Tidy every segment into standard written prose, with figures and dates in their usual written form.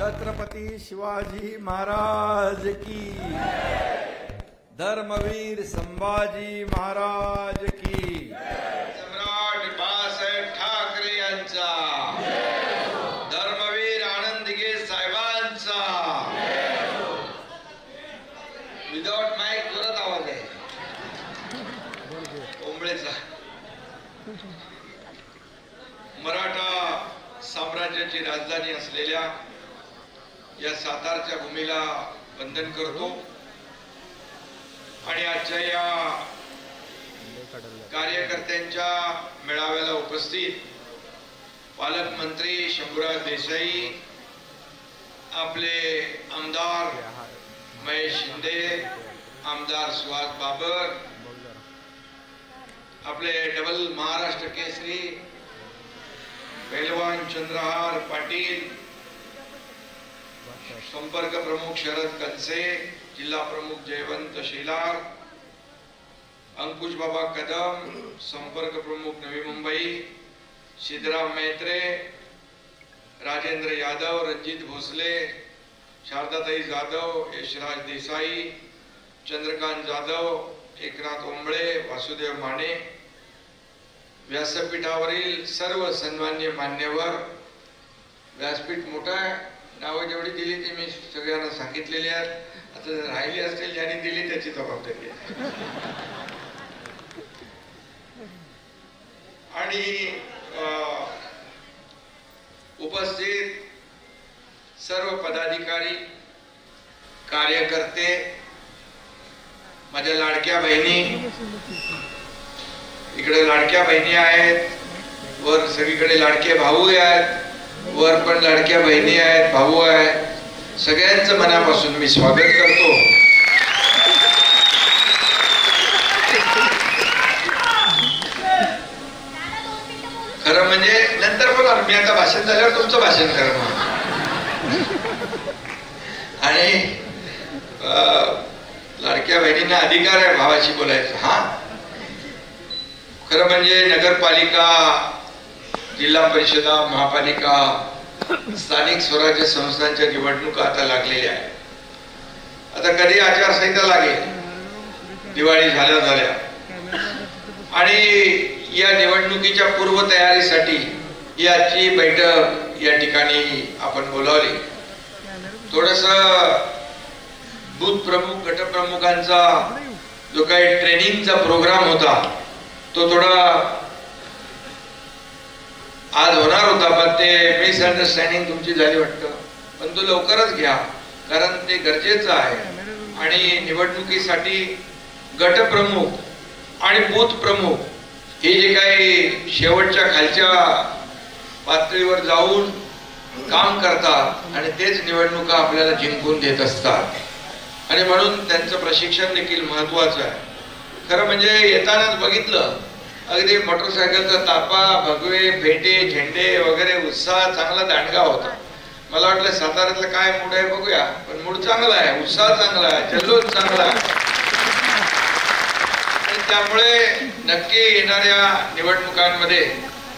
छत्रपती शिवाजी महाराज की, धर्मवीर संभाजी महाराज की, सम्राट बाळासाहेब ठाकरे यांचा, धर्मवीर आनंदगे साहेबांचा। विदाउट माईक जोरात आवाज आहे ओंबळेचा। मराठा साम्राज्याची राजधानी असलेल्या या सातारच्या भूमीला वंदन करतो आणि आजच्या या कार्यकर्त्यांच्या मेळाव्याला उपस्थित पालकमंत्री शंभूराज देसाई, आपले आमदार महेश शिंदे, आमदार सुहास बाबर, आपले डबल महाराष्ट्र केसरी पहलवान चंद्रहार पाटील, संपर्क प्रमुख शरद कनसे, जिल्हा प्रमुख जयवंत शेलार, अंकुश बाबा कदम, संपर्क प्रमुख नवी मुंबई, सिद्धराम मैत्रे, राजेंद्र यादव, रंजित भोसले, शारदाताई जाधव, यशराज देसाई, चंद्रकांत जाधव, एकनाथ ओंबळे, वासुदेव माने, व्यासपीठावरील सर्व सन्मान्य मान्यवर। व्यासपीठ मोठा आहे, नावं जेवढी दिली ती मी सगळ्यांना सांगितलेली आहेत। आता राहिली असतील ज्यांनी दिली त्याची जबाबदारी आहे। आणि उपस्थित सर्व पदाधिकारी, कार्यकर्ते, माझ्या लाडक्या बहिणी, इकडे लाडक्या बहिणी आहेत, वर सगळीकडे लाडके भाऊ आहेत, वर पण लाडक्या बहिणी आहेत, भाऊ आहेत, सगळ्यांचं मनापासून मी स्वागत करतो। खरं म्हणजे नंतर बोला, मी आता भाषण झाल्यावर तुमचं भाषण करणार। आणि लाडक्या बहिणींना अधिकार आहे भावाशी बोलायचा। हा, खरं म्हणजे नगरपालिका, जिल्हा परिषदा, महापालिका, स्थानिक स्वराज्य संस्थांच्या निवडणुका आता लागलेल्या आहेत। आता कधी आचारसंहिता लागेल, दिवाळी झाल्या आणि या निवडणुकीच्या पूर्वतयारीसाठी ही आजची बैठक या ठिकाणी आपण बोलावली। थोडस बूथ प्रमुख, गटप्रमुखांचा जो काही ट्रेनिंगचा प्रोग्राम होता तो थोडा आज होणार होता, पण ते मिसअंडरस्टँडिंग तुमची झाली वाटतं, पण तो लवकरच घ्या, कारण ते गरजेचं आहे। आणि निवडणुकीसाठी गटप्रमुख आणि बूथ प्रमुख हे जे काही शेवटच्या खालच्या पातळीवर जाऊन काम करतात आणि तेच निवडणुका आपल्याला जिंकून देत असतात, आणि म्हणून त्यांचं प्रशिक्षण देखील महत्वाचं आहे। खरं म्हणजे येतानाच बघितलं, अगदी मोटरसायकलचा तापा, भगवे, फेटे, झेंडे वगैरे उत्साह चांगला दांडगा होता। मला वाटलं साताऱ्यातलं काय मूड आहे बघूया, पण मूड चांगला आहे, उत्साह चांगला आहे, जल्लोष चांगला आहे। आणि त्यामुळे नक्की येणाऱ्या निवडणुकांमध्ये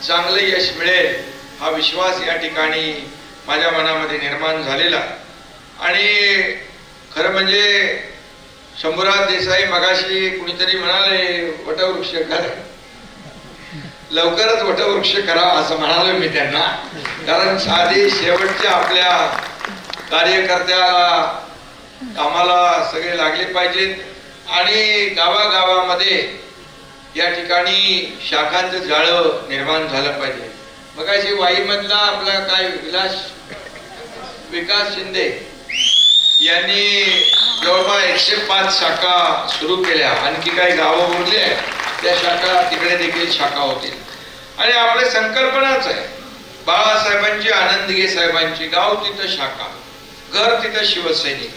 चांगलं यश मिळेल हा विश्वास या ठिकाणी माझ्या मनामध्ये निर्माण झालेला। आणि खरं म्हणजे शंभूराज देसाई मगाशी कुणीतरी म्हणाले वटवृक्ष करा, लवकरच वटवृक्ष करा असं म्हणालो मी त्यांना, कारण साधी शेवटच्या आपल्या कार्यकर्त्याला कामाला सगळे लागले पाहिजेत आणि गावागावामध्ये या ठिकाणी शाखांचं जाळं निर्माण झालं पाहिजे। मगाशी वाईमधला आपला काय विकास शिंदे यांनी जवळपास 105 शाखा सुरू केल्या, आणखी काही गावं उरली आहेत, त्या शाखा तिकडे देखील शाखा होतील। आणि आपले संकल्पनाच आहे बाळासाहेबांची, आनंदगे साहेबांची, गाव तिथं शाखा, घर तिथं शिवसैनिक,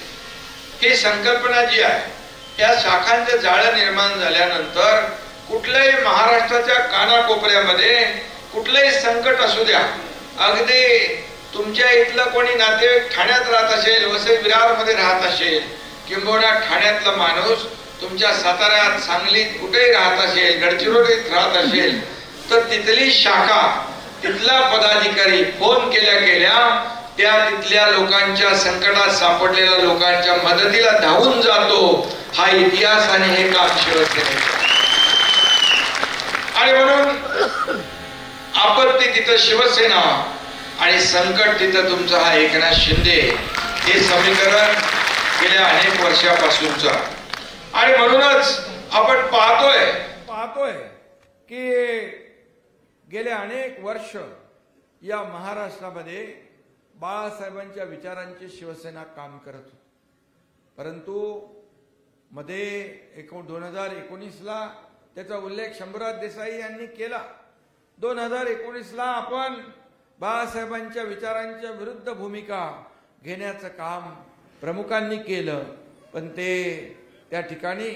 ही संकल्पना जी आहे, या शाखांचं जाळं निर्माण झाल्यानंतर कुठल्याही महाराष्ट्राच्या कानाकोपऱ्यामध्ये कुठलंही संकट असू द्या, अगदी तुमच्या इथलं कोणी नातेवाईक ठाण्यात राहत असेल, वसई विरार मध्ये राहत असेल, किंबहुना ठाण्यातला माणूस तुमच्या साताऱ्यात, सांगलीत कुठेही राहत असेल, गडचिरोलीत राहत असेल, तर तिथली शाखा, तिथला पदाधिकारी फोन केल्या त्या तिथल्या लोकांच्या संकटात सापडलेल्या लोकांच्या मदतीला धावून जातो. हा इतिहास आणि हे काम शिवसेनेचं. आणि म्हणून आपत्ती तिथं शिवसेना आणि संकट तिथं तुमचा हा एकनाथ शिंदे, हे समीकरण गेल्या अनेक वर्षापासूनचा. आणि म्हणूनच आपण पाहतोय की गेले अनेक वर्ष या महाराष्ट्रामध्ये बाळासाहेबांच्या विचारांची शिवसेना काम करत होती. परंतु मध्ये 2019ला त्याचा उल्लेख शंभूराज देसाई यांनी केला. 2019ला आपण बाळासाहेबांच्या विचारांच्या विरुद्ध भूमिका घेण्याचं काम प्रमुखांनी केलं. पण त्या ठिकाणी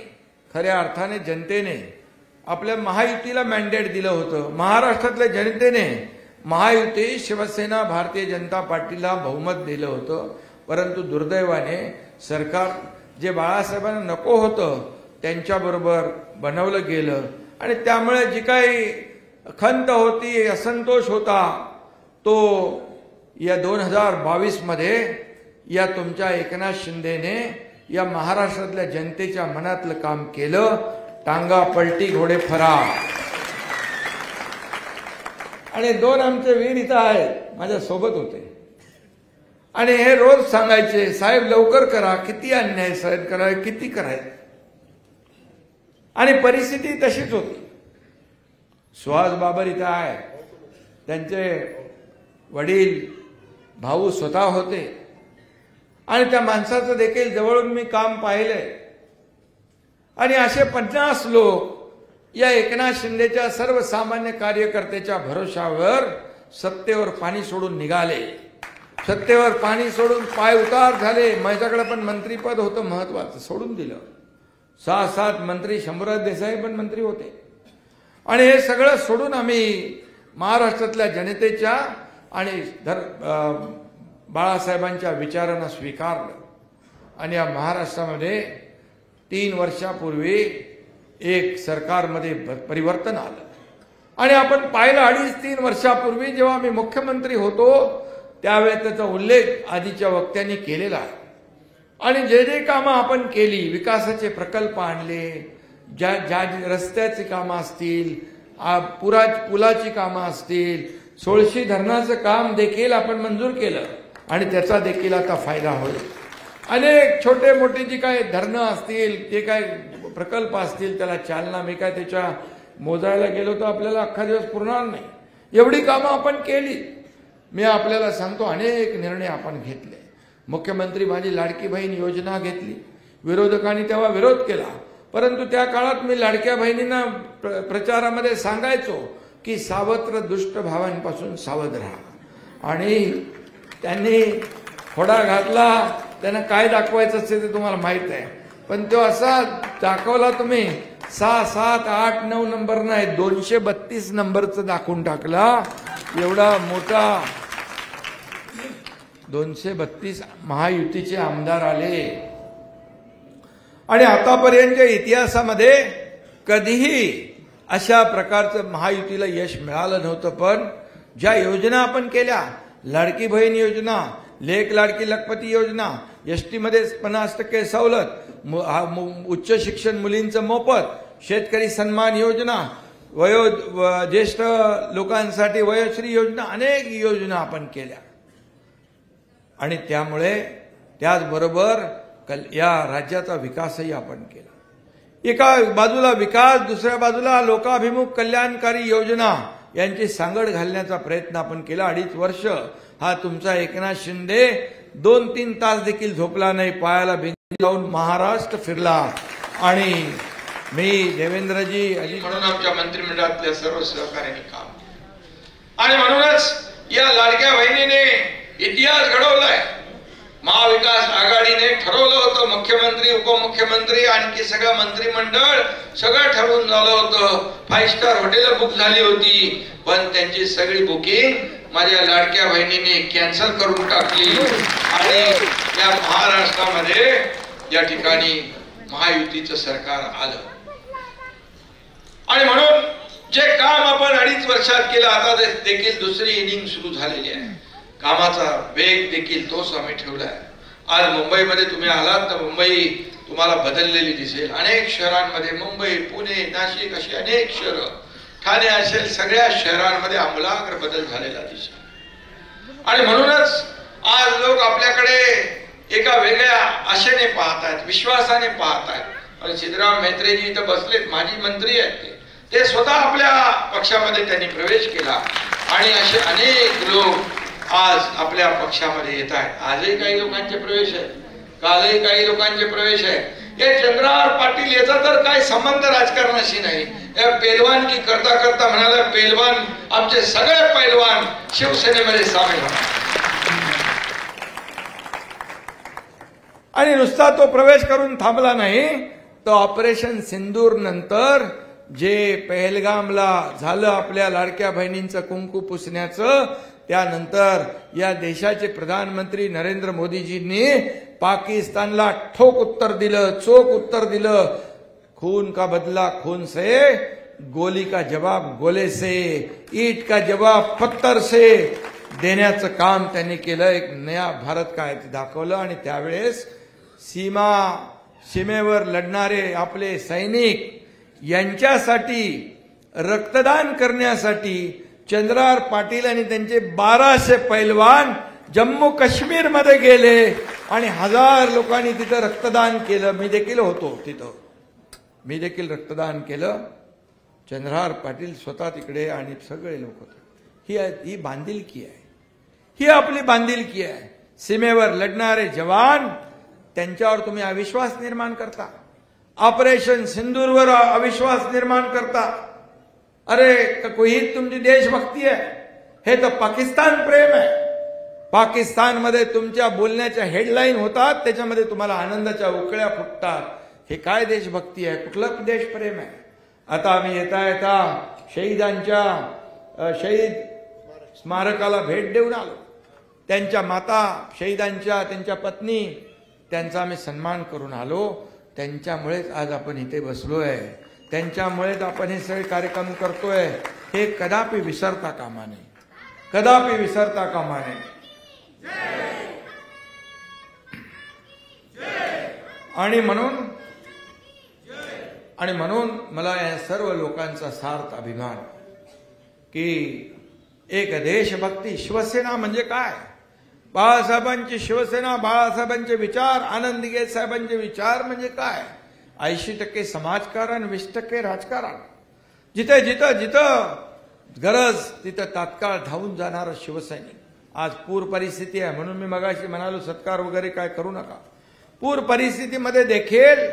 खऱ्या अर्थाने जनतेने आपल्या महायुतीला मॅन्डेट दिलं होतं. महाराष्ट्रातल्या जनतेने महायुती, शिवसेना, भारतीय जनता पार्टीला बहुमत दिलं होतं. परंतु दुर्दैवाने सरकार जे बाळासाहेबांना नको होतं त्यांच्याबरोबर बनवलं गेलं. आणि त्यामुळे जी काही खंत होती, असंतोष होता, तो या 2022 मध्ये या तुमच्या एकनाथ शिंदेने या महाराष्ट्रातल्या जनतेच्या मनातलं काम केलं. टांगा पलटी घोडे फरार. आणि 2 आमचे वीर इथं आहेत, माझ्या सोबत होते आणि हे रोज सांगायचे, साहेब लवकर करा, किती अन्याय सहन करायचे, किती करायचे. आणि परिस्थिती तशीच होती. सुहास बाबर इथं आहे, त्यांचे वडील भाऊ स्वतः होते आणि त्या माणसाचं देखील जवळून मी काम पाहिलंय. आणि असे 50 लोक या एकनाथ शिंदेच्या सर्वसामान्य कार्यकर्त्याच्या भरोशावर सत्तेवर पाणी सोडून निघाले. सत्तेवर पाणी सोडून पाय उतार झाले. माझ्याकडे पण मंत्रीपद होतं महत्वाचं, सोडून दिलं. 6-7 मंत्री, शंभूराज देसाई पण मंत्री होते. आणि हे सगळं सोडून आम्ही महाराष्ट्रातल्या जनतेच्या आणि बाळासाहेबांच्या विचारांना स्वीकारलं. आणि या महाराष्ट्रामध्ये 3 वर्षापूर्वी एक सरकारमध्ये परिवर्तन आलं. आणि आपण पाहिलं 2.5-3 वर्षापूर्वी जेव्हा मी मुख्यमंत्री होतो त्यावेळेस त्याचा उल्लेख आधीच्या वक्त्यांनी केलेला आहे. आणि जे कामं आपण केली, विकासाचे प्रकल्प आणले, ज्या रस्त्याची कामं असतील, पुलाची कामं असतील, सोळशी धरणाचं काम देखील आपण मंजूर केलं आणि त्याचा देखील आता फायदा होईल. अनेक छोटे मोठे जी काही धरणं असतील, ते काय प्रकल्प असतील, त्याला चालना, मी काय त्याच्या मोजायला गेलो तर आपल्याला अख्खा दिवस पुरणार नाही, एवढी कामं आपण केली. मी आपल्याला सांगतो, अनेक निर्णय आपण घेतले. मुख्यमंत्री माझी लाडकी बहीण योजना घेतली. विरोधकांनी तेव्हा विरोध केला, परंतु त्या काळात मी लाडक्या बहिणींना प्रचारामध्ये सांगायचो की सावत्र दुष्ट भावांपासून सावध राहा. आणि त्यांनी खोडा घातला. त्यांना काय दाखवायचं असते ते तुम्हाला माहित आहे, पण तो असा दाखवला तुम्ही 6, 7, 8, 9 नंबर नाही, 232 नंबरचं दाखवून टाकला. एवढा मोठा 232 महायुतीचे आमदार आले. आणि आतापर्यंतच्या इतिहासामध्ये कधीही अशा प्रकारचं महायुतीला यश मिळालं नव्हतं. पण ज्या योजना आपण केल्या, लाडकी बहीण योजना, लेक लाडकी लखपती योजना, एसटी मध्ये 50% सवलत, उच्च शिक्षण मुलींचं मोफत, शेतकरी सन्मान योजना, ज्येष्ठ लोकांसाठी वयोश्री योजना, अनेक योजना आपण केल्या. आणि त्यामुळे त्याचबरोबर या राज्याचा विकासही आपण केला. एका बाजूला विकास, दुसऱ्या बाजूला लोकाभिमुख कल्याणकारी योजना यांची सांगड घालण्याचा प्रयत्न आपण केला. 2.5 वर्ष हा तुमचा एकनाथ शिंदे 2-3 तास देखील झोपला नाही, पायाला भिंती लावून महाराष्ट्र फिरला. आणि मी देवेंद्रजी म्हणून आमच्या मंत्रिमंडळातल्या सर्व सहकार्याने काम केलं. आणि म्हणूनच या लाडक्या बहिणीने इतिहास घडवलाय. महाविकास आघाडीने ठरवलं होतं, मुख्यमंत्री, उपमुख्यमंत्री, आणखी सगळं मंत्रिमंडळ सगळं ठरवून झालं होतं. 5 स्टार हॉटेल बुक झाली होती, पण त्यांची सगळी बुकिंग माझ्या लाडक्या बहिणीने कॅन्सल करून टाकली. आणि या महाराष्ट्रामध्ये या ठिकाणी महायुतीचं सरकार आलं. आणि म्हणून जे काम आपण 2.5 वर्षात केलं, आता देखील दुसरी इनिंग सुरू झालेली आहे. कामाचा वेग देखील तोच आम्ही ठेवलाय. आज मुंबईमध्ये तुम्ही आलात तर मुंबई तुम्हाला बदललेली दिसेल. अनेक शहरांमध्ये मुंबई, पुणे, नाशिक अशी अनेक शहरं, ठाणे असेल, सगळ्या शहरांमध्ये आमूलाग्र बदल झालेला दिसेल. आणि म्हणूनच आज लोक आपल्याकडे एका वेगळ्या आशेने पाहत आहेत, विश्वासाने पाहत आहेत. आणि सिद्धराम म्हेत्रेजी इथं बसलेत, माजी मंत्री आहेत ते स्वतः आपल्या पक्षामध्ये त्यांनी प्रवेश केला आणि असे अनेक लोक आज आपल्या पक्षामध्ये येत आहेत. आजही काही लोकांचे प्रवेश आहे, कालही काही लोकांचे प्रवेश आहे. हे चंद्रहार पाटील याचा तर काय संबंध राजकारणाशी नाही. पेलवान की करता करता म्हणाला, पेलवान आमचे सगळे पैलवान शिवसेनेमध्ये सामील होणार. आणि नुसता तो प्रवेश करून थांबला नाही, तो ऑपरेशन सिंदूर नंतर जे पहलगामला झालं आपल्या लाडक्या बहिणींचं कुंकू पुसण्याचं, त्यानंतर या देशाचे प्रधानमंत्री नरेंद्र मोदीजींनी पाकिस्तानला ठोक उत्तर दिलं, चोख उत्तर दिलं. खून का बदला खून से, गोली का जवाब गोले से, ईट का जवाब पत्थर से देण्याचं काम त्यांनी केलं. एक नया भारत काय ते दाखवलं. आणि त्यावेळेस सीमेवर लढणारे आपले सैनिक यांच्यासाठी रक्तदान करण्यासाठी चंद्रहार पाटील आणि त्यांचे 1200 पैलवान जम्मू काश्मीर मध्ये गेले आणि 1000 लोकांनी तिथं रक्तदान केलं. मी देखील होतो तिथं, मी देखील रक्तदान केलं. चंद्रहार पाटील स्वतः तिकडे आणि सगळे लोक होते. ही बांधिलकी आहे, ही आपली बांधिलकी आहे. सीमेवर लढणारे जवान त्यांच्यावर तुम्ही अविश्वास निर्माण करता, ऑपरेशन सिंदूरवर अविश्वास निर्माण करता. अरे ही तुमची देशभक्ती आहे? हे तर पाकिस्तान प्रेम आहे. पाकिस्तानमध्ये तुमच्या बोलण्याच्या हेडलाईन होतात, त्याच्यामध्ये तुम्हाला आनंदाच्या उकळ्या फुटतात. हे काय देशभक्ती आहे? कुठलं देशप्रेम आहे? आता आम्ही येता शहीद स्मारकाला भेट देऊन आलो. त्यांच्या माता शहीदांच्या, त्यांच्या पत्नी, त्यांचा आम्ही सन्मान करून आलो. त्यांच्यामुळेच आज आपण इथे बसलोय, त्यांच्यामुळेच आपण हे सगळे कार्यक्रम करतोय. हे कदापि विसरता कामा नये, कदापि विसरता कामा नये. आणि म्हणून मला या सर्व लोकांचा सार्थ अभिमान की एक देशभक्ती. शिवसेना म्हणजे काय? बाळासाहेबांची शिवसेना, बाळासाहेबांचे विचार, आनंद दिघे साहेबांचे विचार म्हणजे काय? 80% समाजकारण, 20% राजकारण. जिथे जिथं जिथं गरज तिथं तात्काळ धावून जाणारं शिवसैनिक. आज पूर परिस्थिती आहे म्हणून मी मगाशी म्हणालो सत्कार वगैरे काय करू नका. पूर परिस्थितीमध्ये देखील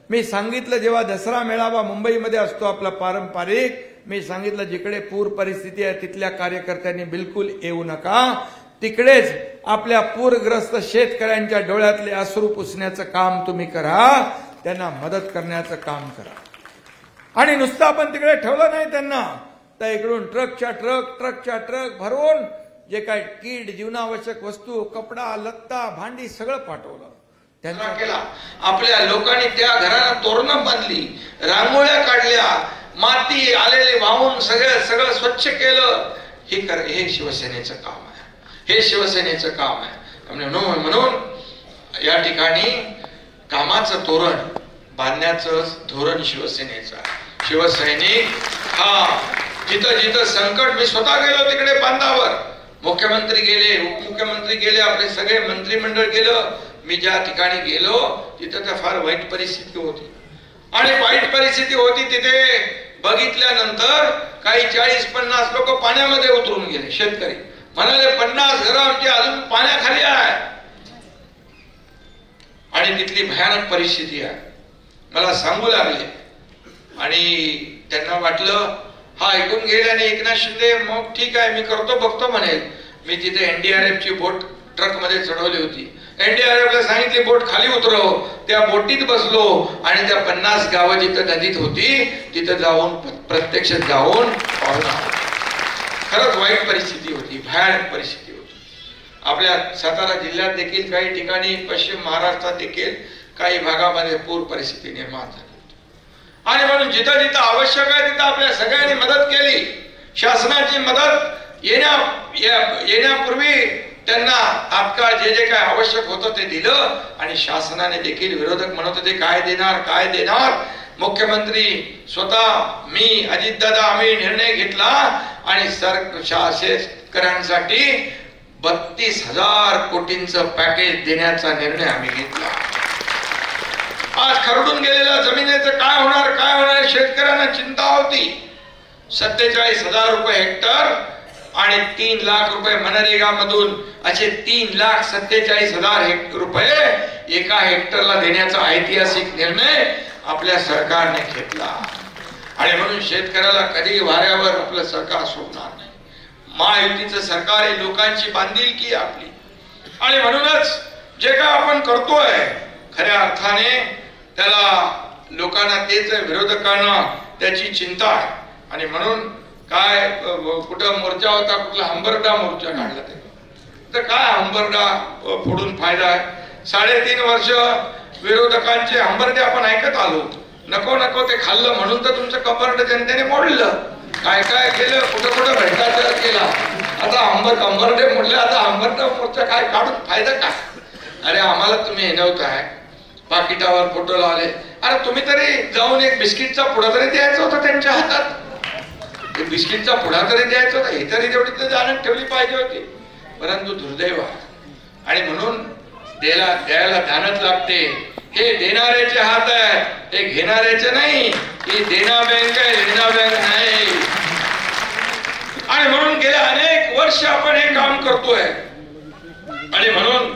मी सांगितलं, जेव्हा दसरा मेळावा मुंबईमध्ये असतो आपला पारंपरिक, मी सांगितलं जिकडे पूर परिस्थिती आहे तिथल्या कार्यकर्त्यांनी बिलकुल येऊ नका. तिकडेच आपल्या पूरग्रस्त शेतकऱ्यांच्या डोळ्यातले अश्रू पुसण्याचं काम तुम्ही करा, त्यांना मदत करण्याचं काम करा. आणि नुसतं आपण तिकडे ठेवलं नाही त्यांना, तर इकडून ट्रकच्या ट्रक भरून जे काय कीड, जीवनावश्यक वस्तू, कपडा, लत्ता, भांडी सगळं पाठवलं. त्यांना केला. आपल्या लोकांनी त्या घराला तोरणं बांधली, रांगोळ्या काढल्या, माती आलेले वाहून सगळं स्वच्छ केलं. हे शिवसेनेचं काम आहे, हे शिवसेनेचं काम आहे. म्हणून या ठिकाणी कामाचं तोरण बांधण्याचं धोरण शिवसेनेचं आहे. शिवसैनिक हा जिथं जिथं संकट, मी स्वतः गेलो तिकडे बांधावर, मुख्यमंत्री गेले, उपमुख्यमंत्री गेले, आपले सगळे मंत्रिमंडळ गेलं. मी ज्या ठिकाणी गेलो तिथं तर फार वाईट परिस्थिती होती. आणि वाईट परिस्थिती होती तिथे बघितल्यानंतर काही 40-50 लोक पाण्यामध्ये उतरून गेले. शेतकरी म्हणाले 50 घरं आमची अजून पाण्याखाली आहे. आणि तिथली भयानक परिस्थिती आहे मला सांगू लागले. आणि त्यांना वाटलं हा ऐकून गेल्याने एकनाथ शिंदे मग ठीक आहे मी करतो बघतो म्हणेल. मी तिथे एनडीआरएफ ची बोट ट्रक मध्ये चढवली होती. एनडीआरएफला सांगितली बोट खाली उतरव. त्या बोटीत बसलो आणि त्या 50 गावं जिथं नदीत होती तिथं जाऊन प्रत्यक्ष जाऊन पाहून आलो. खरंच वाईट परिस्थिती होती, भयानक परिस्थिती होती. आपल्या सातारा जिल्ह्यात देखील काही ठिकाणी, पश्चिम महाराष्ट्रात देखील काही भागामध्ये पूर परिस्थिती निर्माण झाली. आणि म्हणून जिथं जिथं आवश्यक आहे तिथं आपल्या सगळ्यांनी मदत केली. शासनाची मदत येण्यापूर्वी त्यांना तात्काळ जे जे काय आवश्यक होतं ते दिलं आणि शासनाने देखील विरोधक म्हणत होते काय देणार मुख्यमंत्री स्वतः मी अजितदादा आम्ही निर्णय घेतला आणि शेतकऱ्यांसाठी 32,000 कोटींचं पॅकेज देण्याचा निर्णय आम्ही घेतला. आज खरडून गेलेल्या जमिनीचं काय होणार शेतकऱ्यांना चिंता होती. 47,000 रुपये हेक्टर आणि 3 लाख रुपये मनरेगा मधून असे 3,47,000 रुपये एका हेक्टरला देण्याचा ऐतिहासिक निर्णय आपल्या सरकारने घेतला. आणि म्हणून शेतकऱ्याला कधी वाऱ्यावर आपलं सरकार सोडणार नाही. महायुतीचं सरकार हे लोकांची बांधिलकी आपली आणि म्हणूनच जे काय आपण करतोय खऱ्या अर्थाने त्याला लोकांना तेच विरोधकांना त्याची चिंता आहे. आणि म्हणून काय कुठं मोर्चा होता कुठला हंबरडा मोर्चा काढला तर काय हंबरडा फोडून फायदा आहे. 3.5 वर्ष विरोधकांचे हंबरडे आपण ऐकत आलो. नको ते खाल्लं म्हणून तर तुमचं कंबरड जनतेने मोडलं. काय केलं कुठं भ्रष्टाचार केला. आता हंबरडे मोडले. आता हंबरडा मोर्चा काय काढून फायदा काय. अरे आम्हाला तुम्ही हे नव्हतं पाकिटावर फोटो लावले. अरे तुम्ही तरी जाऊन एक बिस्किटचा पुडा तरी द्यायचा होता त्यांच्या हातात. बिस्किटचा पुडा तरी द्यायचा होता. हे तरी तेवढी तर जाणत ठेवली पाहिजे होती. परंतु दुर्दैव आणि म्हणून द्यायला ध्यानच लागते. हे देणाऱ्याचे हात आहेत हे घेणाऱ्याचे नाही. ही देना बँक आहे लेना बँक नाही. आणि म्हणून गेल्या अनेक वर्ष आपण हे काम करतोय. आणि म्हणून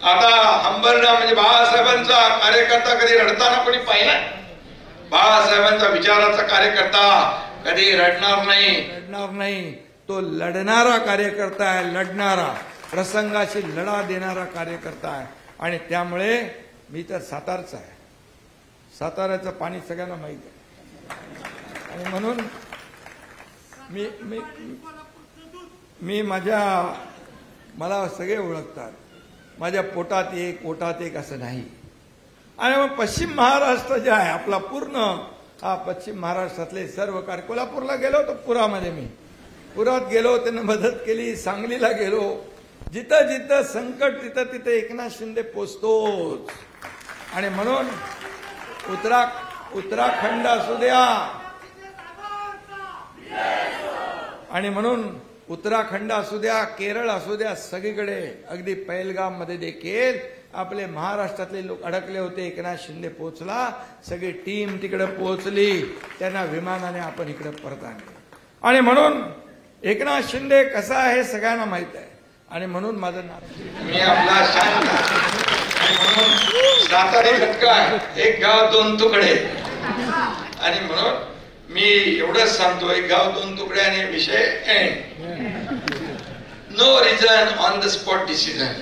आता हंबरडा म्हणजे बाळासाहेबांचा कार्यकर्ता कधी रडताना कोणी पाहिला. बाळासाहेबांचा विचाराचा कार्यकर्ता कधी रडणार नाही. तो लढणारा कार्यकर्ता आहे. लढणारा प्रसंगाशी लढा देणारा कार्यकर्ता आहे. आणि त्यामुळे मी तर सातारचा आहे. साताऱ्याचं पाणी सगळ्यांना माहित आहे. आणि म्हणून मी मला सगळे ओळखतात. माझ्या पोटात एक असं नाही. आणि मग पश्चिम महाराष्ट्र जे आहे आपला पूर्ण हा पश्चिम महाराष्ट्रातले सर्व कार्य. कोल्हापूरला गेलो होतो पुरामध्ये. मी पुरात गेलो त्यांना मदत केली. सांगलीला गेलो. जिथं जिथं संकट तिथं एकनाथ शिंदे पोचतोच. आणि म्हणून उत्तराखंड असू द्या आणि म्हणून उत्तराखंड असू द्या केरळ असू द्या सगळीकडे अगदी पहलगाम मध्ये देखील आपले महाराष्ट्रातले लोक अडकले होते. एकनाथ शिंदे पोहोचला. सगळी टीम तिकडे पोहोचली. त्यांना विमानाने आपण इकडे परत आणले. आणि म्हणून एकनाथ शिंदे कसा आहे हे सगळ्यांना माहित आहे. आणि म्हणून माझं नाव मी आपला शांत सातारी खटका एक गाव 2 तुकडे. आणि म्हणून मी एवढंच सांगतो एक गाव 2 तुकडे आणि विषय no reason on the spot decision.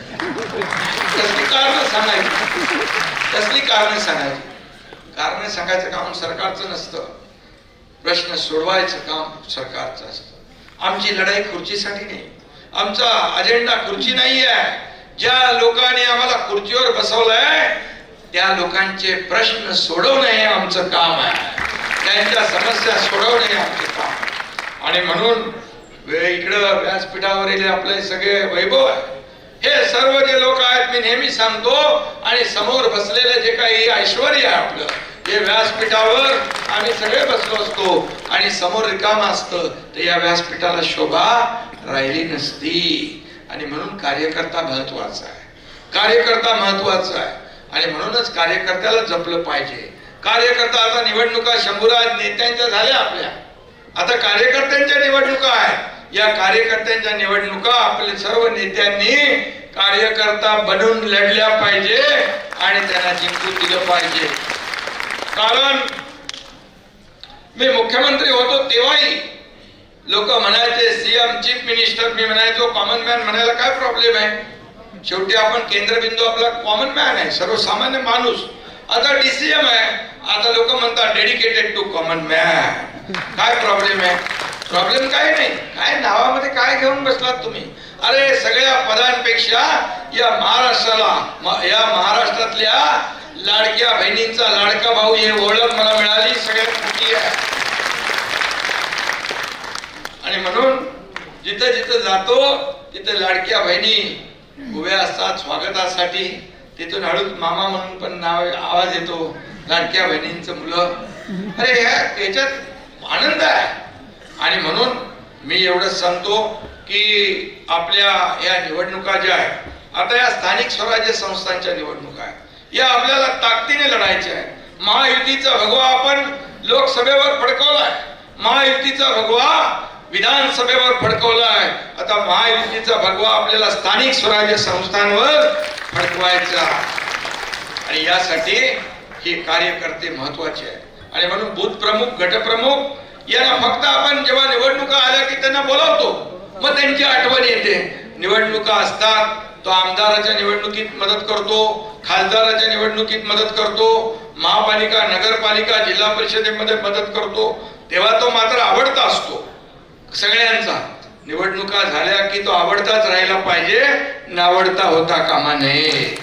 कसली कारण सांगायची. कारण सांगायचं काम सरकारचं नसतं. प्रश्न सोडवायचं काम सरकारचं असतं. आमची लढाई खुर्चीसाठी नाही. आमचा अजेंडा खुर्ची नाही आहे. ज्या लोकांनी आम्हाला खुर्चीवर बसवलंय त्या लोकांचे प्रश्न सोडवणे हे आमचं काम आहे. त्यांच्या समस्या सोडवणे हे आमचे काम. आणि म्हणून इकडं व्यासपीठावरील आपले सगळे वैभव आहे. हे सर्व जे लोक आहेत मी नेहमी सांगतो. आणि समोर बसलेले जे काही ऐश्वर आहे आपलं जे व्यासपीठावर आम्ही सगळे बसलो असतो आणि समोर रिकामा असतं तर या व्यासपीठाला शोभा राहिली नसती. आणि म्हणून कार्यकर्ता महत्वाचा आहे. आणि म्हणूनच कार्यकर्त्याला जपलं पाहिजे. कार्यकर्ता आता निवडणुका शंभूराज नेत्यांच्या झाल्या आपल्या. आता कार्यकर्त्यांच्या निवडणुका आहेत. या कार्यकर्त्यांच्या निवडणुका आपले सर्व नेत्यांनी कार्यकर्ता बनून लढल्या पाहिजे आणि त्यांना जिंकून दिलं पाहिजे. कारण मी मुख्यमंत्री होतो तेव्हाही लोक म्हणायचे सीएम चीफ मिनिस्टर. मी म्हणायचो कॉमन मॅन म्हणायला काय प्रॉब्लेम आहे. शेवटी आपण केंद्रबिंदू आपला कॉमन मॅन आहे सर्वसामान्य माणूस. आता डीसीएम आहे. आता लोक म्हणतात डेडिकेटेड टू कॉमन मॅन. काय प्रॉब्लेम आहे. प्रॉब्लेम काय नाही. काय नावामध्ये काय घेऊन बसलात तुम्ही. अरे सगळ्या पदांपेक्षा या महाराष्ट्रातल्या लाडक्या बहिणींचा लाडका भाऊ हे ओळख मला मिळाली सगळ्यात मोठी आहे. आणि म्हणून जिथं जिथं जातो तिथं लाडक्या बहिणी उभ्या असतात स्वागतासाठी. तिथून हळूच मामा म्हणून पण नाव आवाज येतो, लाडक्या बहिणींचं मुलं. अरे याच्यात आनंद आहे. आणि म्हणून मी एवढंच सांगतो की आपल्या या निवडणुका ज्या आहेत, आता या स्थानिक स्वराज्य संस्थांच्या निवडणुका आहेत, या आपल्याला ताकदीने लढायच्या आहेत. महायुतीचा भगवा आपण लोकसभेवर फडकवलाय, महायुतीचा भगवा विधानसभेवर फडकवलाय. आता महायुतीचा भगवा आपल्याला स्थानिक स्वराज्य संस्थांवर फडकवायचा. आणि यासाठी हे कार्यकर्ते महत्वाचे आहे. आणि म्हणून बूथ प्रमुख, गटप्रमुख यांना फक्त आपण जेव्हा निवडणुका आल्या की त्यांना बोलावतो, मग त्यांची आठवण येते. निवडणुका असतात तो आमदाराच्या निवडणुकीत मदत करतो, खासदाराच्या निवडणुकीत मदत करतो, महापालिका, नगरपालिका, जिल्हा परिषदेमध्ये मदत करतो, तेव्हा तो मात्र आवडता असतो सगळ्यांचा. निवडणुका झाल्या की तो आवडताच राहिला पाहिजे, नावडता होता कामा नये.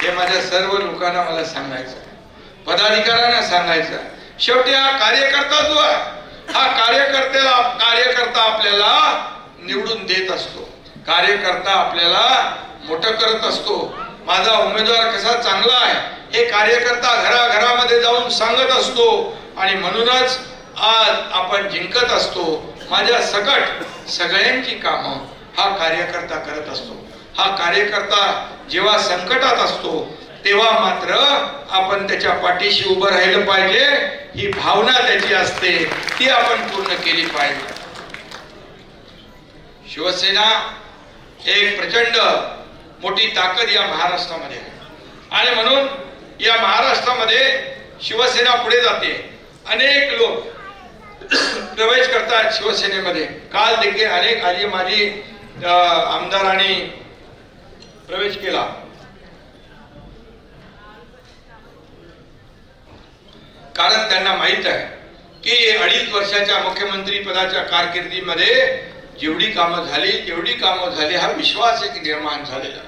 हे माझ्या सर्व लोकांना मला सांगायचं, पदाधिकाऱ्यांना सांगायचं. शेवटी हा कार्यकर्ता जो आहे, हा कार्यकर्ता आपल्याला निवडून देत असतो, कार्यकर्ता आपल्याला मोठं करत असतो. माझा उमेदवार कसा चांगला आहे हे कार्यकर्ता घराघरामध्ये जाऊन सांगत असतो. आणि म्हणूनच आज आपण जिंकत असतो. माझ्या सकट सगळ्यांची कामं हा कार्यकर्ता करत असतो. हा कार्यकर्ता जेव्हा संकटात असतो तेव्हा मात्र आपण त्याच्या पाठीशी उभं राहिलं पाहिजे. ही भावना त्याची असते, ती आपण पूर्ण केली पाहिजे. शिवसेना एक प्रचंड मोठी ताकद या महाराष्ट्रामध्ये आहे. आणि म्हणून या महाराष्ट्रामध्ये शिवसेना पुढे जाते. अनेक लोक प्रवेश करतात शिवसेनेमध्ये. काल देखील अनेक आजी माजी आमदारांनी प्रवेश केला. कारण त्यांना माहित आहे की 2.5 वर्षाच्या मुख्यमंत्री पदाच्या कारकिर्दीमध्ये जेवढी कामं झाली हा विश्वास एक निर्माण झालेला,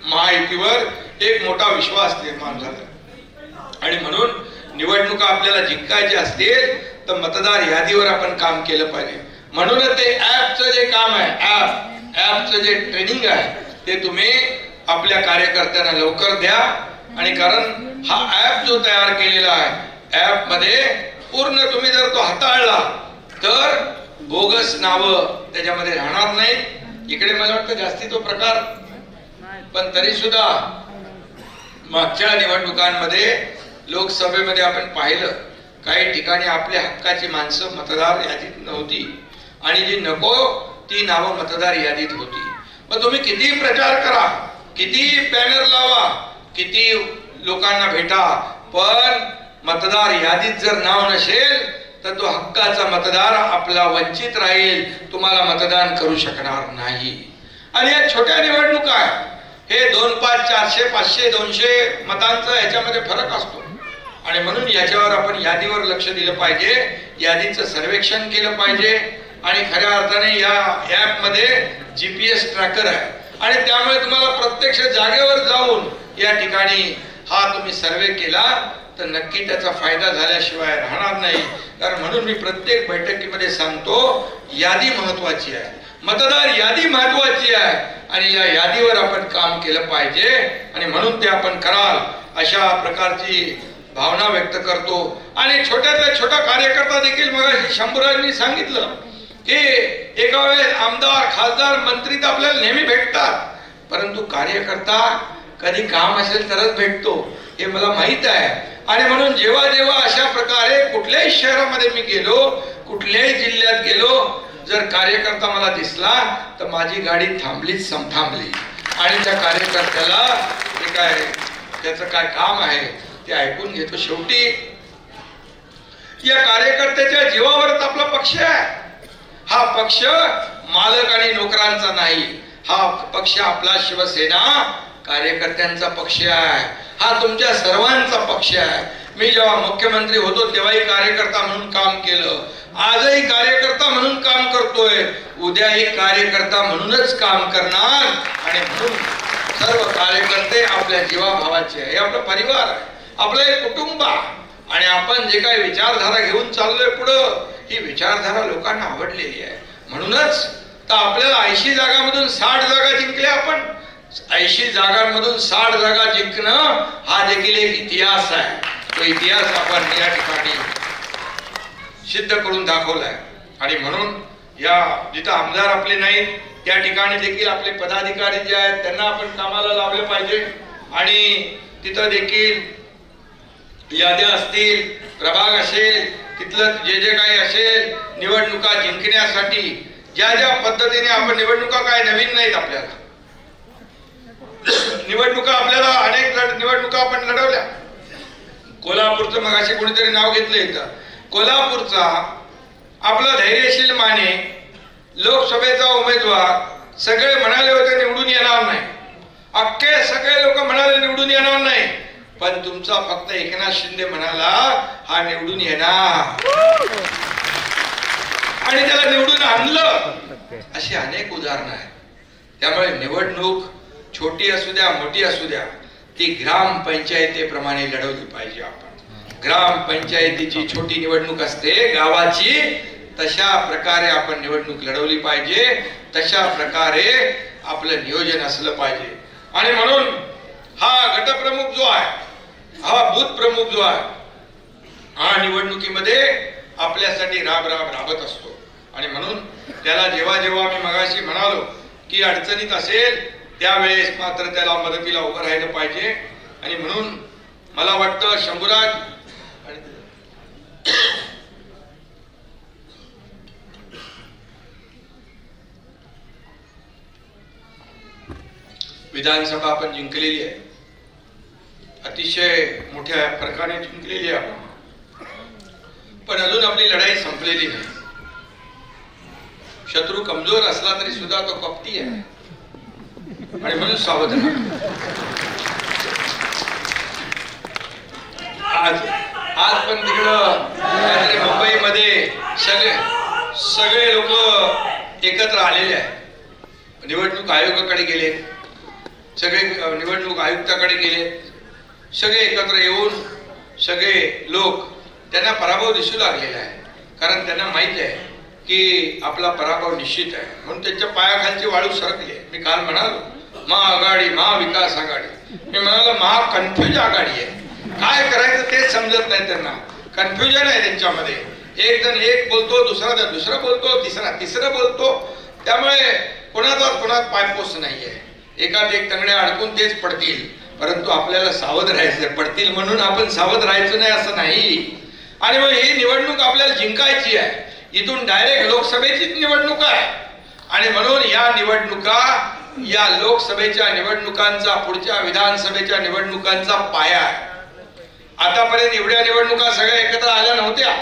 महायुतीवर एक मोठा विश्वास निर्माण झाला. आणि म्हणून निवडणुका आपल्याला जिंकायच्या असतील तर मतदार यादीवर आपण काम केलं पाहिजे. म्हणूनच ते ऍपचं जे काम आहे, ऍपचं जे ट्रेनिंग आहे ते तुम्ही आपल्या कार्यकर्त्यांना लवकर द्या. आणि कारण हा ऍप जो तयार केलेला आहे, ऍप मध्ये पूर्ण तुम्ही जर तो हाताळला तर बोगस नावं त्याच्यामध्ये राहणार नाही. इकडे मला वाटतं जास्ती तो प्रकार, पण तरी सुद्धा मागच्या निवडणुकांमध्ये लोकसभेमध्ये आपण पाहिलं काही ठिकाणी आपल्या हक्काची माणसं मतदार यादीत नव्हती आणि जी नको ती नावं मतदार यादीत होती. मग तुम्ही किती प्रचार करा, किती बॅनर लावा, किती लोकांना भेटा, पण मतदार यादीत जर नाव नसेल तर तो हक्काचा मतदार आपला वंचित राहील, तुम्हाला मतदान करू शकणार नाही. आणि या छोट्या निवडणुका आहे, हे 2, 5, 400, 500, 200 मतांचा याच्यामध्ये फरक असतो. आणि म्हणून याच्यावर आपण यादीवर लक्ष दिलं पाहिजे, यादीचं सर्वेक्षण केलं पाहिजे. आणि खऱ्या अर्थाने या ऍप मध्ये GPS ट्रॅकर आहे आणि त्यामुळे तुम्हाला प्रत्यक्ष जागेवर जाऊन या ठिकाणी हा तुम्ही सर्वे केला तर नक्की त्याचा फायदा झाल्याशिवाय राहणार नाही. कारण म्हणून मी प्रत्येक बैठकीमध्ये सांगतो, यादी महत्वाची आहे, मतदार यादी महत्वाची आहे आणि या यादीवर आपण काम केलं पाहिजे. आणि म्हणून ते आपण कराल अशा प्रकारची भावना व्यक्त करतो. आणि छोट्यातल्या छोटा कार्यकर्ता देखील मग शंभूराजांनी सांगितलं की एका वेळेस आमदार, खासदार, मंत्री तर आपल्याला नेहमी भेटतात, परंतु कार्यकर्ता कधी काम असेल तरच भेटतो, हे मला माहित आहे. आणि म्हणून जेव्हा जेव्हा अशा प्रकारे कुठल्याही शहरामध्ये मी गेलो, कुठल्याही जिल्ह्यात गेलो, जर कार्यकर्ता मला दिसला तर माझी गाडी थांबलीच थांबली आणि त्या कार्यकर्त्याला ते काय त्याचं काय काम आहे ते ऐकून घेतो. शेवटी या कार्यकर्त्याच्या जीवावरच आपला पक्ष आहे. हा पक्ष मालक आणि नोकरांचा नाही, हा पक्ष आपला शिवसेना कार्यकर्त्यांचा पक्ष आहे, हा तुमच्या सर्वांचा पक्ष आहे. मी जेव्हा मुख्यमंत्री होतो तेव्हाही कार्यकर्ता म्हणून काम केलं, आजही कार्यकर्ता म्हणून काम करतोय, उद्याही कार्यकर्ता म्हणूनच काम करणार. आणि म्हणून सर्व कार्यकर्ते आपल्या जीवाभावाचे आहे, हे आपला परिवार आहे, आपलं एक कुटुंब आहे. आणि आपण जे काही विचारधारा घेऊन चाललोय पुढं, ही विचारधारा लोकांना आवडलेली आहे. म्हणूनच तर आपल्याला 80 जागांमधून 60 जागा जिंकल्या आपण. 80 जागांमधून 60 जागा जिंकणं हा देखील एक इतिहास आहे. तो इतिहास आपण या ठिकाणी सिद्ध करून दाखवलाय. आणि म्हणून या जिथं आमदार आपले नाहीत त्या ठिकाणी देखील आपले पदाधिकारी जे आहेत त्यांना आपण कामाला लावले पाहिजे. आणि तिथं देखील याद्या असतील, प्रभाग असेल, तिथलं जे जे काही असेल, निवडणुका जिंकण्यासाठी ज्या ज्या पद्धतीने आपण निवडणुका काय नवीन नाहीत आपल्याला. निवडणुका आपल्याला अनेक निवडणुका आपण लढवल्या. कोल्हापूरचं मगाशी कोणीतरी नाव घेतलं इथं. कोल्हापूरचा आपला धैर्यशील माने लोकसभेचा उमेदवार सगळे म्हणाले होते निवडून येणार नाही. अख्खे सगळे लोक म्हणाले निवडून येणार नाही. पण तुमचा फक्त एकनाथ शिंदे म्हणाला हा निवडून येणार आणि त्याला निवडून आणलं. अशी अनेक उदाहरणं आहेत. त्यामुळे निवडणूक छोटी असू द्या मोठी असू द्या ती ग्रामपंचायतीप्रमाणे लढवली पाहिजे. आपण ग्रामपंचायतीची छोटी निवडणूक असते गावाची, तशा प्रकारे आपण निवडणूक लढवली पाहिजे. तशा प्रकारे आपलं नियोजन असलं पाहिजे. आणि म्हणून हा गटप्रमुख जो आहे, हा बूथ प्रमुख जो आहे, हा निवडणुकीमध्ये आपल्यासाठी राबत असतो. आणि म्हणून त्याला जेव्हा जेव्हा मी मगाशी म्हणालो की अडचणीत असेल त्यावेळेस मात्र त्याला मदतीला उभं राहिलं पाहिजे. आणि म्हणून मला वाटतं शंभूराज विधानसभा आपण जिंकलेली आहे, अतिशय मोठ्या फरकाने जिंकलेली आहे आपण. पण अजून आपली लढाई संपलेली नाही. शत्रू कमजोर असला तरी सुद्धा तो कपटी आहे आणि म्हणून सावध राहा. आज पण तिकडं मुंबईमध्ये सगळे लोक एकत्र आलेले आहेत. निवडणूक आयोगाकडे गेले, सगळे निवडणूक आयुक्ताकडे गेले, सगळे एकत्र येऊन सगळे लोक त्यांना पराभव दिसू लागलेला आहे. कारण त्यांना माहित आहे की आपला पराभव निश्चित आहे. म्हणून त्यांच्या पायाखालची वाळू सरकली आहे. मी काल म्हणालो महाआघाडी, महाविकास आघाडी, मी म्हणालो महाकन्फ्युज आघाडी आहे. काय करायचं तेच समजत नाही त्यांना. कन्फ्युजन आहे त्यांच्यामध्ये. एक जण एक बोलतो, दुसरा बोलतो, तिसरा बोलतो. त्यामुळे कोणात पायपोस नाहीये. एकात एक तंगड्या अडकून तेच पडतील. परंतु आपल्याला सावध राहायचं. पडतील म्हणून आपण सावध राहायचं नाही असं नाही. आणि मग ही निवडणूक आपल्याला जिंकायची आहे. इथून डायरेक्ट लोकसभेचीच निवडणूक आहे. आणि म्हणून या निवडणुका, या लोकसभेच्या निवडणुकांचा, पुढच्या विधानसभेच्या निवडणुकांचा पाया आहे. आतापर्यंत एवढ्या निवडणुका सगळ्या एकत्र आल्या नव्हत्या.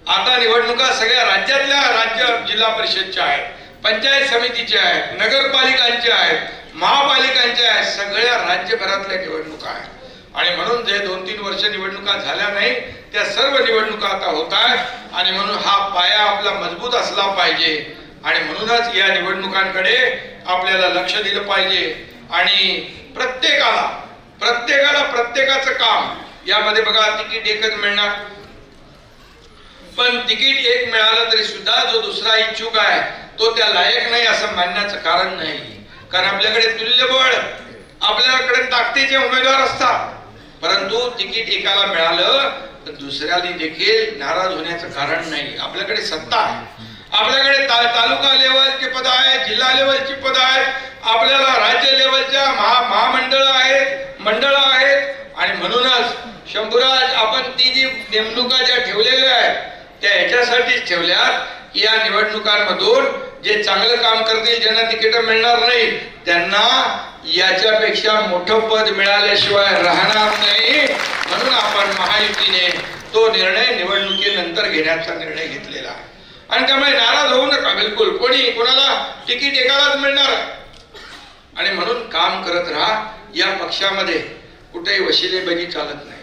आता निवडणुका सगळ्या राज्य जिल्हा परिषदच्या आहेत, पंचायत समितीच्या आहेत, नगरपालिकांच्या आहेत, महापालिकांच्या आहेत, सगळ्या राज्यभरातल्या निवडणुका आहेत. आणि म्हणून जे 2-3 वर्ष निवडणुका झाल्या नाही त्या सर्व निवडणुका आता होत आहेत. आणि म्हणून हा पाया आपला मजबूत असला पाहिजे. आणि म्हणूनच या निवडणुकांकडे आपल्याला लक्ष दिलं पाहिजे. आणि प्रत्येकाला प्रत्येकाचं काम यामध्ये बघा. तिकीट एकच मिळणार, पण तिकीट एक मिळालं तरी सुद्धा जो दुसरा इच्छुक आहे तो त्या लायक नाही असं मानण्याचं कारण नाही. कारण आपल्याकडे तुल्यबळ, आपल्याकडे ताकदीचे उमेदवार असतात. परंतु तिकीट एकाला मिळालं तर दुसऱ्याला देखील नाराज होण्याचं कारण नाही. आपल्याकडे सत्ता आहे, आपल्याकडे तालुका लेवलची पद आहेत, जिल्हा लेवलची पद आहेत, आपल्याला राज्य लेवलच्या महामंडळ आहेत, मंडळ आहेत. आणि म्हणूनच शंभूराज आपण ती जी नेमणुका ज्या ठेवलेल्या आहेत त्या ह्याच्यासाठीच ठेवल्यात की या निवडणुकांमधून जे चांगलं काम करतील, ज्यांना तिकीट मिळणार नाही, त्यांना याच्यापेक्षा मोठं पद मिळाल्याशिवाय राहणार नाही. म्हणून आपण महायुतीने तो निर्णय निवडणुकीनंतर घेण्याचा निर्णय घेतलेला आहे. आणि त्यामुळे नाराज होऊ नका बिलकुल. कोणाला तिकीट एकालाच मिळणार. आणि म्हणून काम करत राहा. या पक्षामध्ये कुठेही वशिलेबाजी चालत नाही.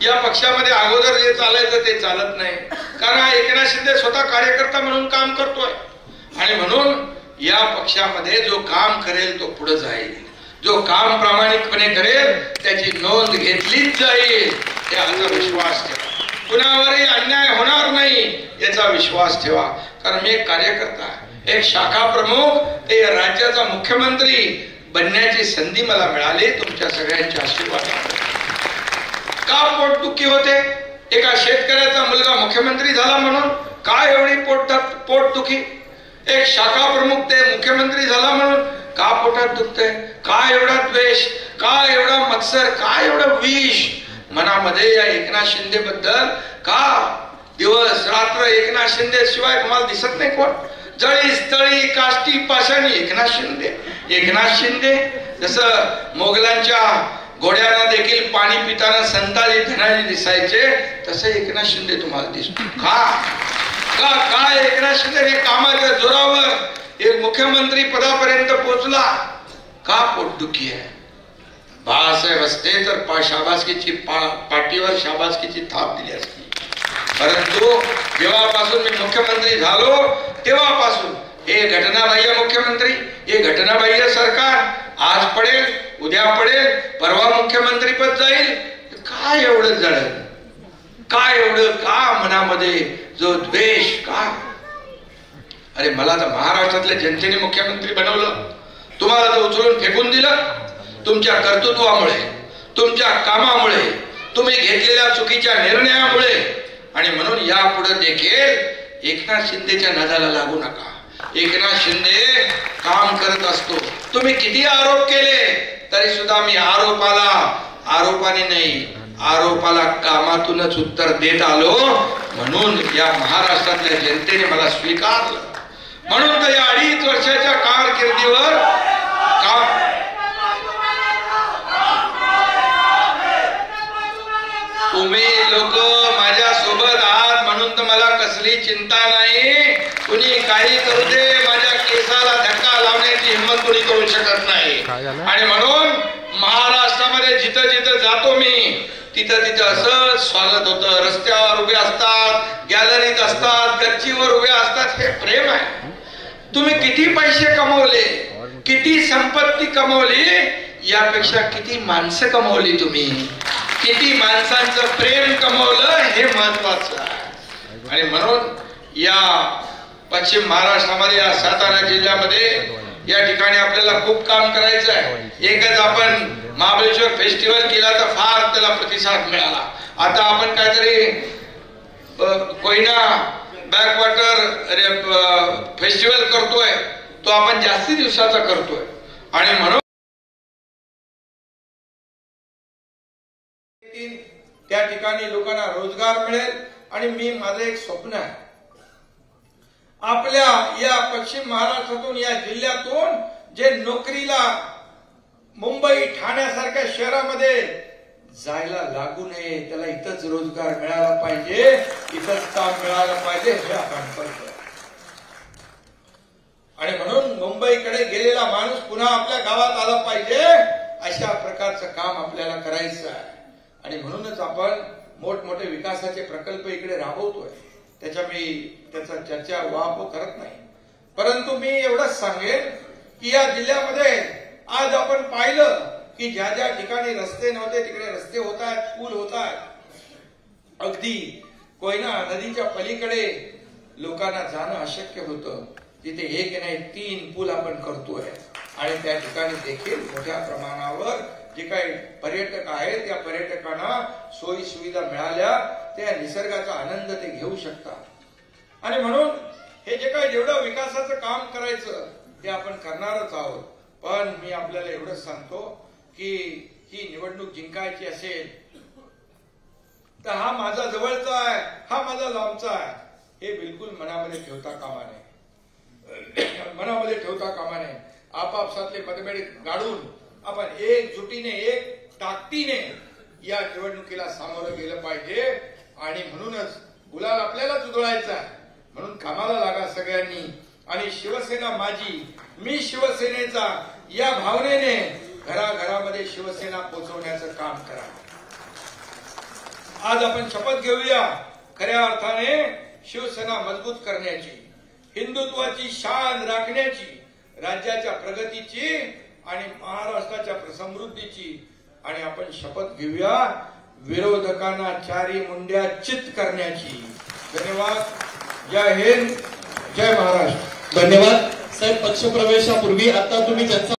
या पक्षामध्ये अगोदर जे चालायचं ते चालत नाही. कारण एकनाथ शिंदे स्वतः कार्यकर्ता म्हणून काम करतोय. आणि म्हणून या पक्षामध्ये जो काम करेल तो पुढे जाईल, जो काम प्रामाणिकपणे करेल त्याची नोंद घेतलीच जाईल याचा विश्वास ठेवा. कुणावरही अन्याय होणार नाही याचा विश्वास ठेवा. कारण मी एक कार्यकर्ता आहे, एक शाखा प्रमुख ते राज्याचा मुख्यमंत्री बनण्याची संधी मला मिळाली तुमच्या सगळ्यांच्या आशीर्वादाने. का पोटदुखी होते? एका शेतकऱ्याचा मुलगा मुख्यमंत्री झाला म्हणून का एवढी पोटदुखी? एक शाखा प्रमुख ते मुख्यमंत्री झाला म्हणून का पोटात दुखतंय? का एवढा द्वेष? का एवढा मत्सर? का एवढं विष मनामध्ये या एकनाथ शिंदे बद्दल? का दिवस रात्र एकनाथ शिंदे शिवाय तुम्हाला दिसत नाही कोण? जळी स्थळी काष्टी पाषाणी एकनाथ शिंदे. एकनाथ शिंदे जसं मोगलांच्या घोड्यांना देखील पाणी पिताना संताजी धनाजी दिसायचे तसे एकनाथ शिंदे तुम्हाला दिसतो. का एकनाथ शिंदे हे कामाच्या जोरावर एक मुख्यमंत्री पदापर्यंत पोहोचला? का पोटदुखी आहे? बाळासाहेब असते तर शाबासकीची पाठीवर शाबासकीची थाप दिली असती. परंतु जेव्हापासून मी मुख्यमंत्री झालो तेव्हापासून हे घटनाबाह्य मुख्यमंत्री, हे घटनाबाह्य सरकार आज पडेल, उद्या पडेल, परवा मुख्यमंत्री पद जाईल. काय एवढं जळण? काय एवढं? का मनामध्ये जो द्वेष? का? अरे मला तर महाराष्ट्रातल्या जनतेने मुख्यमंत्री बनवलं, तुम्हाला तर उचलून फेकून दिलं. तुमच्या कर्तृत्वामुळे, तुमच्या कामामुळे, तुम्ही घेतलेल्या चुकीच्या निर्णयामुळे. आणि म्हणून यापुढे देखील एकनाथ शिंदेच्या नादाला लागू नका. एकनाथ शिंदे काम करत असतो. तुम्ही किती आरोप केले तरी सुद्धा मी आरोपाने नाही, आरोपाला कामातूनच उत्तर देत आलो. म्हणून या महाराष्ट्रातल्या जनतेने मला स्वीकारलं. म्हणून तर या 2.5 वर्षाच्या कारकिर्दीवर तुम्ही लोक माझ्या सोबत आहात म्हणून तर मला कसली चिंता नाही. कुणी काही करू दे, माझ्या केसाला धक्का लावण्याची हिंमत कुणी करू शकत नाही. आणि म्हणून महाराष्ट्रामध्ये जिथं जिथं जातो मी तिथं असं स्वागत होतं. रस्त्यावर उभे असतात, गॅलरीत असतात, गच्चीवर उभे असतात. हे प्रेम आहे. तुम्ही किती पैसे कमवले, किती संपत्ती कमवली, यापेक्षा किती माणसं कमवली तुम्ही, किती माणसांचं प्रेम कमवलं हे महत्वाचं आहे. आणि म्हणून या पश्चिम महाराष्ट्रामध्ये, या सातारा जिल्ह्यामध्ये या ठिकाणी आपल्याला खूप काम करायचं आहे. एकच आपण महाबळेश्वर फेस्टिवल केला तर फार त्याला प्रतिसाद मिळाला. आता आपण काहीतरी कोयना बॅकवॉटर फेस्टिवल करतोय, तो आपण जास्ती दिवसाचा करतोय. आणि म्हणून त्या ठिकाणी लोकांना रोजगार मिळेल. आणि माझं एक स्वप्न आहे, आपल्या या पश्चिम महाराष्ट्रातून, या जिल्ह्यातून जे नोकरीला मुंबई ठाण्यासारख्या शहरामध्ये जायला लागू नये, त्याला इथंच रोजगार मिळाला पाहिजे, इथंच काम मिळालं पाहिजे, हे आपण करतोय. आणि म्हणून मुंबईकडे गेलेला माणूस पुन्हा आपल्या गावात आला पाहिजे, अशा प्रकारचं काम आपल्याला करायचं आहे. आणि म्हणूनच आपण मोठमोठे विकासाचे प्रकल्प इकडे राबवतोय. त्याचा चर्चा वाप करत नाही. परंतु मी एवढंच सांगेन की या जिल्ह्यामध्ये आज आपण पाहिलं की ज्या ज्या ठिकाणी रस्ते नव्हते तिकडे रस्ते होत आहेत, पूल होत आहेत. अगदी कोयना नदीच्या पलीकडे लोकांना जाणं अशक्य होतं, तिथे 1 नाही 3 पूल आपण करतोय. आणि त्या ठिकाणी देखील मोठ्या प्रमाणावर जे काही पर्यटक आहेत, या पर्यटकांना सोयी सुविधा मिळाल्या, त्या निसर्गाचा आनंद ते घेऊ शकतात. आणि म्हणून हे जे काही जेवढं विकासाचं काम करायचं ते आपण करणारच आहोत. पण मी आपल्याला एवढंच सांगतो की ही निवडणूक जिंकायची असेल तर हा माझा जवळचा आहे, हा माझा लांबचा आहे, हे बिलकुल मनामध्ये ठेवता कामा नये. आपापसातले मतभेद गाडून आपण एकजुटीने, एक ताकदीने या निवडणुकीला सामोरं गेलं पाहिजे. आणि म्हणूनच गुलाल आपल्यालाच उधळायचा आहे. म्हणून कामाला लागा सगळ्यांनी. आणि शिवसेना माझी, मी शिवसेनेचा, या भावनेने घराघरामध्ये शिवसेना पोहोचवण्याचं काम करा. आज आपण शपथ घेऊया खऱ्या अर्थाने शिवसेना मजबूत करण्याची, हिंदुत्वाची शान राखण्याची, राज्याच्या प्रगतीची आणि महाराष्ट्राच्या समृद्धीची. आणि आपण शपथ घेऊया विरोधकांना चारी मुंड्या चित करण्याची. धन्यवाद. जय हिंद, जय महाराष्ट्र. धन्यवाद साहेब. पक्षप्रवेशापूर्वी आता तुम्ही ज्यांचा